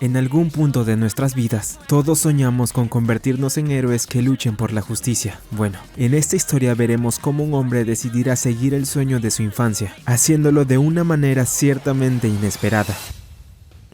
En algún punto de nuestras vidas, todos soñamos con convertirnos en héroes que luchen por la justicia. Bueno, en esta historia veremos cómo un hombre decidirá seguir el sueño de su infancia, haciéndolo de una manera ciertamente inesperada.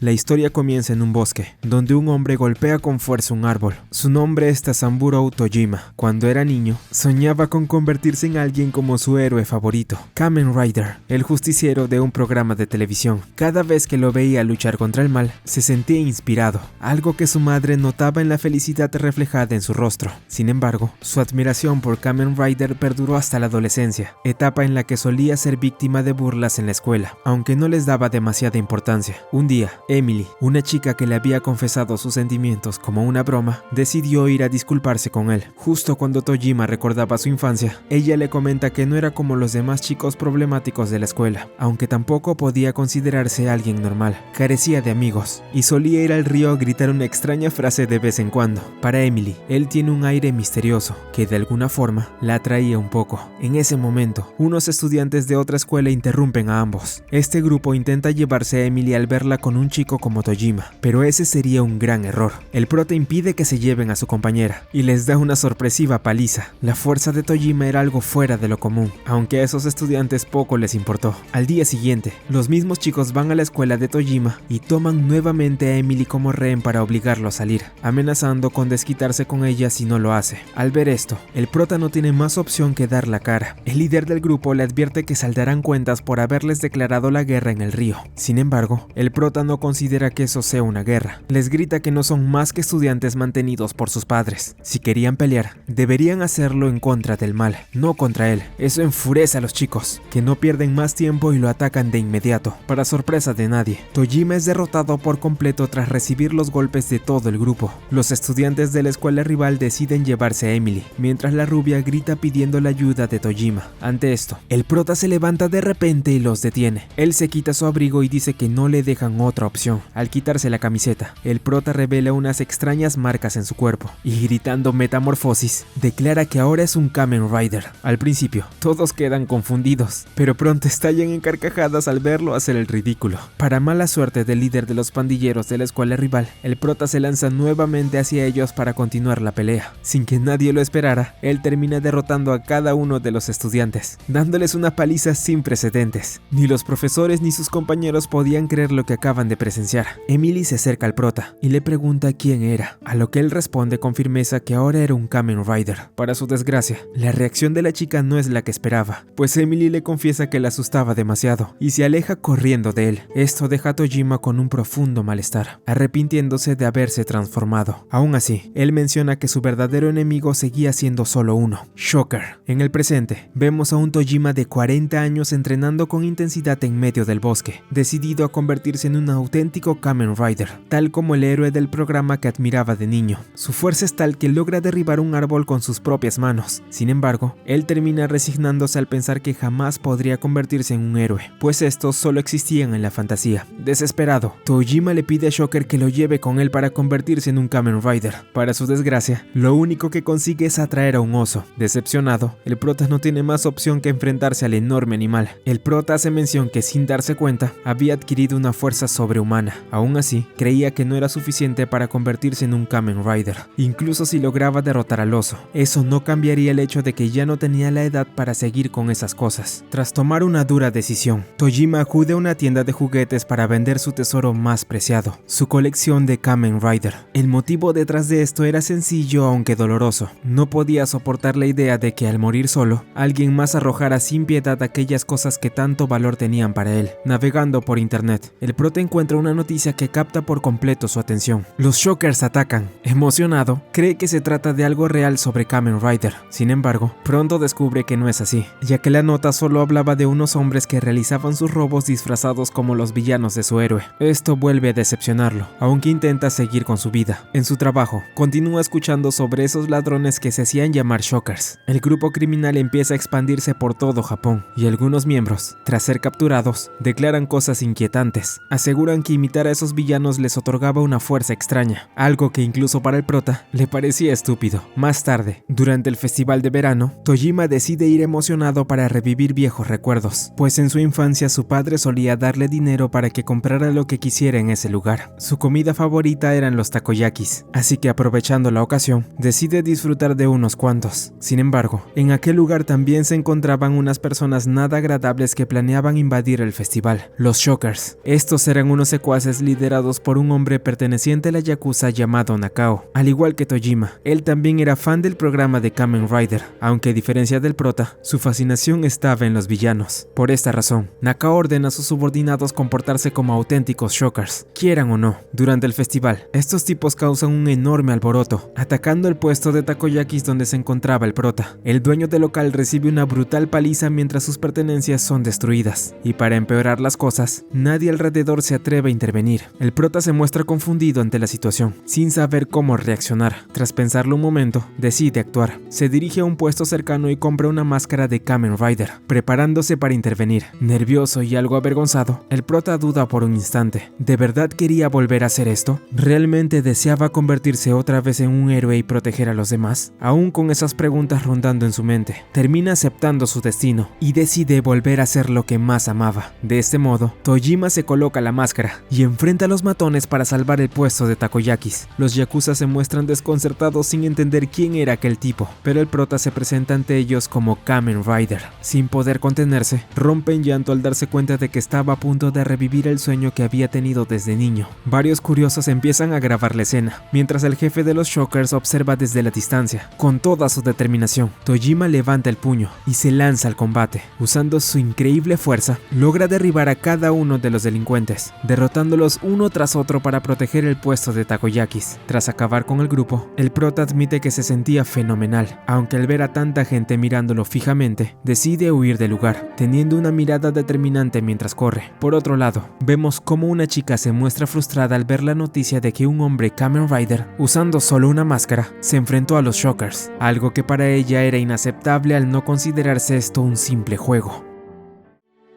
La historia comienza en un bosque, donde un hombre golpea con fuerza un árbol. Su nombre es Tazamburo Tojima. Cuando era niño, soñaba con convertirse en alguien como su héroe favorito, Kamen Rider, el justiciero de un programa de televisión. Cada vez que lo veía luchar contra el mal, se sentía inspirado, algo que su madre notaba en la felicidad reflejada en su rostro. Sin embargo, su admiración por Kamen Rider perduró hasta la adolescencia, etapa en la que solía ser víctima de burlas en la escuela, aunque no les daba demasiada importancia. Un día, Emily, una chica que le había confesado sus sentimientos como una broma, decidió ir a disculparse con él. Justo cuando Tojima recordaba su infancia, ella le comenta que no era como los demás chicos problemáticos de la escuela, aunque tampoco podía considerarse alguien normal. Carecía de amigos y solía ir al río a gritar una extraña frase de vez en cuando. Para Emily, él tiene un aire misterioso que de alguna forma la atraía un poco. En ese momento, unos estudiantes de otra escuela interrumpen a ambos. Este grupo intenta llevarse a Emily al verla con un chico como Tojima, pero ese sería un gran error. El prota impide que se lleven a su compañera y les da una sorpresiva paliza. La fuerza de Tojima era algo fuera de lo común, aunque a esos estudiantes poco les importó. Al día siguiente, los mismos chicos van a la escuela de Tojima y toman nuevamente a Emily como rehén para obligarlo a salir, amenazando con desquitarse con ella si no lo hace. Al ver esto, el prota no tiene más opción que dar la cara. El líder del grupo le advierte que saldarán cuentas por haberles declarado la guerra en el río. Sin embargo, el prota no considera que eso sea una guerra. Les grita que no son más que estudiantes mantenidos por sus padres. Si querían pelear, deberían hacerlo en contra del mal, no contra él. Eso enfurece a los chicos, que no pierden más tiempo y lo atacan de inmediato. Para sorpresa de nadie, Tojima es derrotado por completo tras recibir los golpes de todo el grupo. Los estudiantes de la escuela rival deciden llevarse a Emily, mientras la rubia grita pidiendo la ayuda de Tojima. Ante esto, el prota se levanta de repente y los detiene. Él se quita su abrigo y dice que no le dejan otra opción. Al quitarse la camiseta, el prota revela unas extrañas marcas en su cuerpo y gritando metamorfosis, declara que ahora es un Kamen Rider. Al principio, todos quedan confundidos, pero pronto estallan en carcajadas al verlo hacer el ridículo. Para mala suerte del líder de los pandilleros de la escuela rival, el prota se lanza nuevamente hacia ellos para continuar la pelea. Sin que nadie lo esperara, él termina derrotando a cada uno de los estudiantes, dándoles una paliza sin precedentes. Ni los profesores ni sus compañeros podían creer lo que acaban de presenciar. Emily se acerca al prota y le pregunta quién era, a lo que él responde con firmeza que ahora era un Kamen Rider. Para su desgracia, la reacción de la chica no es la que esperaba, pues Emily le confiesa que la asustaba demasiado y se aleja corriendo de él. Esto deja a Tojima con un profundo malestar, arrepintiéndose de haberse transformado. Aún así, él menciona que su verdadero enemigo seguía siendo solo uno, Shocker. En el presente, vemos a un Tojima de 40 años entrenando con intensidad en medio del bosque, decidido a convertirse en un auténtico Kamen Rider, tal como el héroe del programa que admiraba de niño. Su fuerza es tal que logra derribar un árbol con sus propias manos. Sin embargo, él termina resignándose al pensar que jamás podría convertirse en un héroe, pues estos solo existían en la fantasía. Desesperado, Tojima le pide a Shocker que lo lleve con él para convertirse en un Kamen Rider. Para su desgracia, lo único que consigue es atraer a un oso. Decepcionado, el prota no tiene más opción que enfrentarse al enorme animal. El prota hace mención que sin darse cuenta, había adquirido una fuerza sobrehumana. Aún así, creía que no era suficiente para convertirse en un Kamen Rider, incluso si lograba derrotar al oso. Eso no cambiaría el hecho de que ya no tenía la edad para seguir con esas cosas. Tras tomar una dura decisión, Tojima acude a una tienda de juguetes para vender su tesoro más preciado, su colección de Kamen Rider. El motivo detrás de esto era sencillo aunque doloroso. No podía soportar la idea de que al morir solo, alguien más arrojara sin piedad aquellas cosas que tanto valor tenían para él. Navegando por internet, el prota encuentra una noticia que capta por completo su atención. Los Shockers atacan. Emocionado, cree que se trata de algo real sobre Kamen Rider. Sin embargo, pronto descubre que no es así, ya que la nota solo hablaba de unos hombres que realizaban sus robos disfrazados como los villanos de su héroe. Esto vuelve a decepcionarlo, aunque intenta seguir con su vida. En su trabajo, continúa escuchando sobre esos ladrones que se hacían llamar Shockers. El grupo criminal empieza a expandirse por todo Japón, y algunos miembros, tras ser capturados, declaran cosas inquietantes. Aseguran decían que imitar a esos villanos les otorgaba una fuerza extraña, algo que incluso para el prota le parecía estúpido. Más tarde, durante el festival de verano, Tojima decide ir emocionado para revivir viejos recuerdos, pues en su infancia su padre solía darle dinero para que comprara lo que quisiera en ese lugar. Su comida favorita eran los takoyakis, así que aprovechando la ocasión, decide disfrutar de unos cuantos. Sin embargo, en aquel lugar también se encontraban unas personas nada agradables que planeaban invadir el festival, los Shockers. Estos eran unos secuaces liderados por un hombre perteneciente a la Yakuza llamado Nakao. Al igual que Tojima, él también era fan del programa de Kamen Rider, aunque a diferencia del prota, su fascinación estaba en los villanos. Por esta razón, Nakao ordena a sus subordinados comportarse como auténticos Shockers, quieran o no. Durante el festival, estos tipos causan un enorme alboroto, atacando el puesto de takoyakis donde se encontraba el prota. El dueño del local recibe una brutal paliza mientras sus pertenencias son destruidas, y para empeorar las cosas, nadie alrededor se atreve a intervenir. El prota se muestra confundido ante la situación, sin saber cómo reaccionar. Tras pensarlo un momento, decide actuar. Se dirige a un puesto cercano y compra una máscara de Kamen Rider, preparándose para intervenir. Nervioso y algo avergonzado, el prota duda por un instante. ¿De verdad quería volver a hacer esto? ¿Realmente deseaba convertirse otra vez en un héroe y proteger a los demás? Aún con esas preguntas rondando en su mente, termina aceptando su destino y decide volver a hacer lo que más amaba. De este modo, Tojima se coloca la máscara y enfrenta a los matones para salvar el puesto de takoyakis. Los yakuza se muestran desconcertados sin entender quién era aquel tipo, pero el prota se presenta ante ellos como Kamen Rider. Sin poder contenerse, rompe en llanto al darse cuenta de que estaba a punto de revivir el sueño que había tenido desde niño. Varios curiosos empiezan a grabar la escena, mientras el jefe de los Shockers observa desde la distancia. Con toda su determinación, Tojima levanta el puño y se lanza al combate. Usando su increíble fuerza, logra derribar a cada uno de los delincuentes, derrotándolos uno tras otro para proteger el puesto de takoyakis. Tras acabar con el grupo, el prota admite que se sentía fenomenal, aunque al ver a tanta gente mirándolo fijamente, decide huir del lugar, teniendo una mirada determinante mientras corre. Por otro lado, vemos cómo una chica se muestra frustrada al ver la noticia de que un hombre Kamen Rider, usando solo una máscara, se enfrentó a los Shockers, algo que para ella era inaceptable al no considerarse esto un simple juego.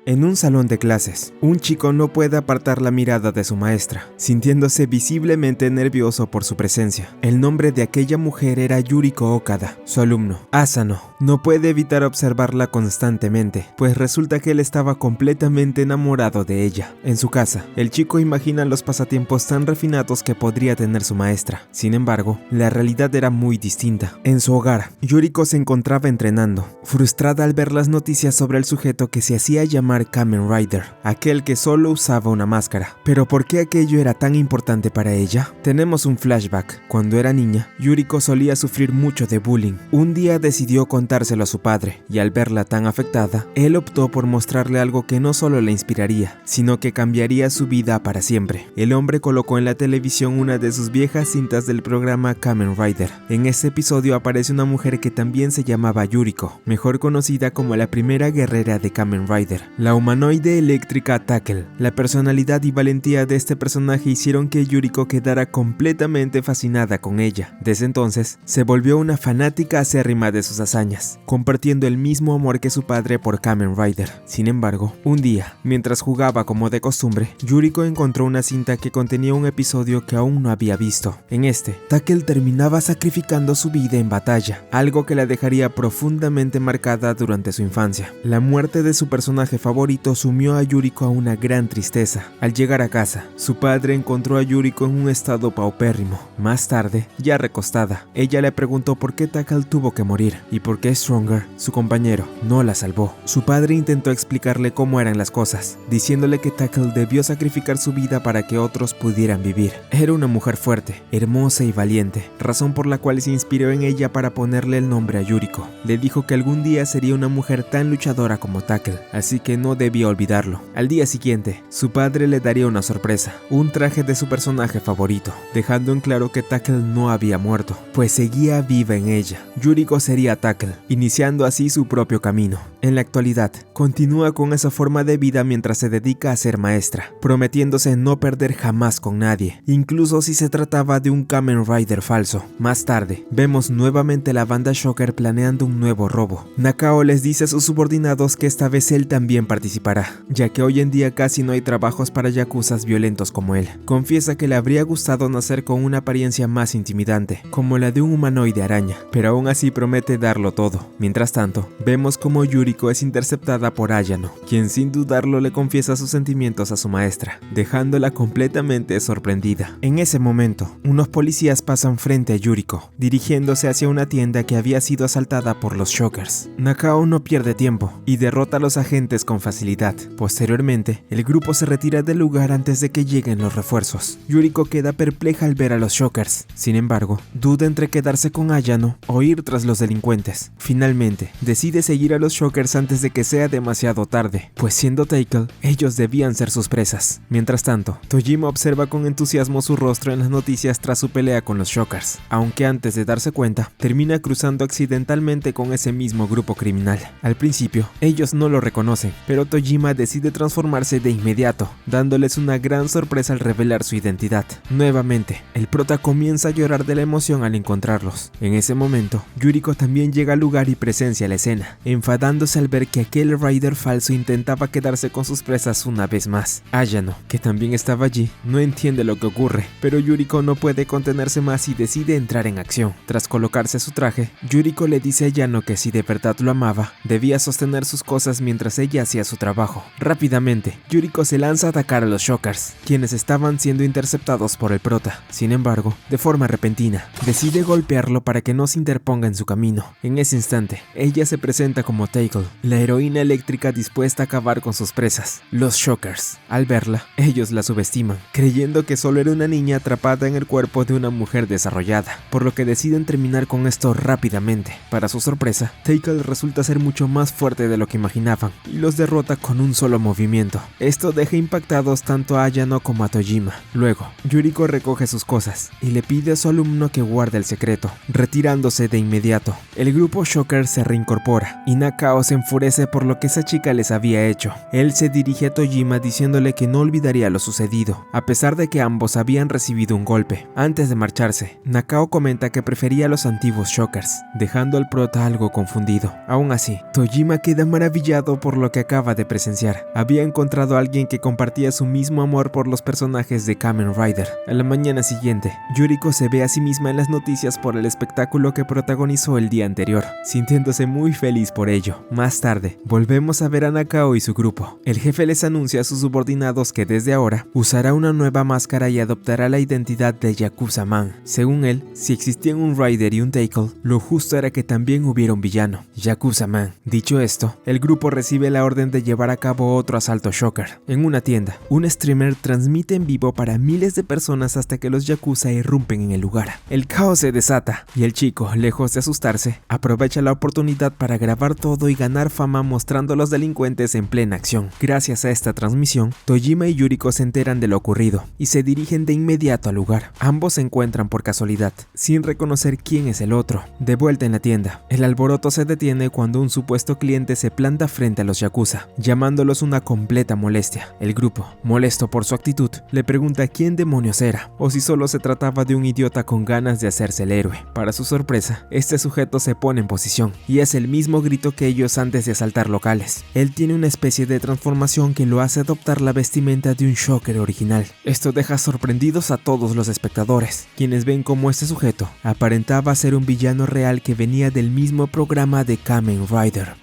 En un salón de clases, un chico no puede apartar la mirada de su maestra, sintiéndose visiblemente nervioso por su presencia. El nombre de aquella mujer era Yuriko Okada, su alumno. Asano no puede evitar observarla constantemente, pues resulta que él estaba completamente enamorado de ella. En su casa, el chico imagina los pasatiempos tan refinados que podría tener su maestra. Sin embargo, la realidad era muy distinta. En su hogar, Yuriko se encontraba entrenando, frustrada al ver las noticias sobre el sujeto que se hacía llamar Kamen Rider, aquel que solo usaba una máscara. Pero ¿por qué aquello era tan importante para ella? Tenemos un flashback. Cuando era niña, Yuriko solía sufrir mucho de bullying. Un día decidió contárselo a su padre, y al verla tan afectada, él optó por mostrarle algo que no solo la inspiraría, sino que cambiaría su vida para siempre. El hombre colocó en la televisión una de sus viejas cintas del programa Kamen Rider. En este episodio aparece una mujer que también se llamaba Yuriko, mejor conocida como la primera guerrera de Kamen Rider, la humanoide eléctrica Tackle. La personalidad y valentía de este personaje hicieron que Yuriko quedara completamente fascinada con ella. Desde entonces, se volvió una fanática acérrima de sus hazañas, compartiendo el mismo amor que su padre por Kamen Rider. Sin embargo, un día, mientras jugaba como de costumbre, Yuriko encontró una cinta que contenía un episodio que aún no había visto. En este, Tackle terminaba sacrificando su vida en batalla, algo que la dejaría profundamente marcada durante su infancia. La muerte de su personaje favorito sumió a Yuriko a una gran tristeza. Al llegar a casa, su padre encontró a Yuriko en un estado paupérrimo. Más tarde, ya recostada, ella le preguntó por qué Tackle tuvo que morir y por qué Stronger, su compañero, no la salvó. Su padre intentó explicarle cómo eran las cosas, diciéndole que Tackle debió sacrificar su vida para que otros pudieran vivir. Era una mujer fuerte, hermosa y valiente, razón por la cual se inspiró en ella para ponerle el nombre a Yuriko. Le dijo que algún día sería una mujer tan luchadora como Tackle, así que no debía olvidarlo. Al día siguiente, su padre le daría una sorpresa, un traje de su personaje favorito, dejando en claro que Tackle no había muerto, pues seguía viva en ella. Yuriko sería Tackle, iniciando así su propio camino. En la actualidad, continúa con esa forma de vida mientras se dedica a ser maestra, prometiéndose no perder jamás con nadie, incluso si se trataba de un Kamen Rider falso. Más tarde, vemos nuevamente la banda Shocker planeando un nuevo robo. Nakao les dice a sus subordinados que esta vez él también participará, ya que hoy en día casi no hay trabajos para yakuzas violentos como él. Confiesa que le habría gustado nacer con una apariencia más intimidante, como la de un humanoide araña, pero aún así promete darlo todo. Mientras tanto, vemos como Yuriko es interceptada por Ayano, quien sin dudarlo le confiesa sus sentimientos a su maestra, dejándola completamente sorprendida. En ese momento, unos policías pasan frente a Yuriko, dirigiéndose hacia una tienda que había sido asaltada por los Shockers. Nakao no pierde tiempo y derrota a los agentes con facilidad. Posteriormente, el grupo se retira del lugar antes de que lleguen los refuerzos. Yuriko queda perpleja al ver a los Shockers. Sin embargo, duda entre quedarse con Ayano o ir tras los delincuentes. Finalmente, decide seguir a los Shockers antes de que sea demasiado tarde, pues siendo Tackle, ellos debían ser sus presas. Mientras tanto, Tojima observa con entusiasmo su rostro en las noticias tras su pelea con los Shockers, aunque antes de darse cuenta, termina cruzando accidentalmente con ese mismo grupo criminal. Al principio, ellos no lo reconocen, pero Tojima decide transformarse de inmediato, dándoles una gran sorpresa al revelar su identidad. Nuevamente, el prota comienza a llorar de la emoción al encontrarlos. En ese momento, Yuriko también llega al lugar y presencia la escena, enfadándose al ver que aquel Rider falso intentaba quedarse con sus presas una vez más. Ayano, que también estaba allí, no entiende lo que ocurre, pero Yuriko no puede contenerse más y decide entrar en acción. Tras colocarse su traje, Yuriko le dice a Ayano que si de verdad lo amaba, debía sostener sus cosas mientras ella hacía su trabajo. Rápidamente, Yuriko se lanza a atacar a los Shockers, quienes estaban siendo interceptados por el prota. Sin embargo, de forma repentina, decide golpearlo para que no se interponga en su camino. En ese instante, ella se presenta como Tackle, la heroína eléctrica dispuesta a acabar con sus presas, los Shockers. Al verla, ellos la subestiman, creyendo que solo era una niña atrapada en el cuerpo de una mujer desarrollada, por lo que deciden terminar con esto rápidamente. Para su sorpresa, Tackle resulta ser mucho más fuerte de lo que imaginaban, y los derrota con un solo movimiento. Esto deja impactados tanto a Ayano como a Tojima. Luego, Yuriko recoge sus cosas, y le pide a su alumno que guarde el secreto, retirándose de inmediato. El grupo Shocker se reincorpora, y Nakao se enfurece por lo que esa chica les había hecho. Él se dirige a Tojima diciéndole que no olvidaría lo sucedido, a pesar de que ambos habían recibido un golpe. Antes de marcharse, Nakao comenta que prefería a los antiguos Shockers, dejando al prota algo confundido. Aún así, Tojima queda maravillado por lo que acaba de presenciar. Había encontrado a alguien que compartía su mismo amor por los personajes de Kamen Rider. A la mañana siguiente, Yuriko se ve a sí misma en las noticias por el espectáculo que protagonizó el día anterior, sintiéndose muy feliz por ello. Más tarde, volvemos a ver a Nakao y su grupo. El jefe les anuncia a sus subordinados que desde ahora usará una nueva máscara y adoptará la identidad de Yakuza Man. Según él, si existían un Rider y un Tackle, lo justo era que también hubiera un villano, Yakuza Man. Dicho esto, el grupo recibe la orden de llevar a cabo otro asalto Shocker. En una tienda, un streamer transmite en vivo para miles de personas hasta que los Yakuza irrumpen en el lugar. El caos se desata, y el chico, lejos de asustarse, aprovecha la oportunidad para grabar todo y ganar fama mostrando a los delincuentes en plena acción. Gracias a esta transmisión, Tojima y Yuriko se enteran de lo ocurrido, y se dirigen de inmediato al lugar. Ambos se encuentran por casualidad, sin reconocer quién es el otro. De vuelta en la tienda, el alboroto se detiene cuando un supuesto cliente se planta frente a los Yakuza, llamándolos una completa molestia. El grupo, molesto por su actitud, le pregunta quién demonios era, o si solo se trataba de un idiota con ganas de hacerse el héroe. Para su sorpresa, este sujeto se pone en posición, y es el mismo grito que ellos antes de asaltar locales. Él tiene una especie de transformación que lo hace adoptar la vestimenta de un Shocker original. Esto deja sorprendidos a todos los espectadores, quienes ven cómo este sujeto aparentaba ser un villano real que venía del mismo programa de Kamen Rider.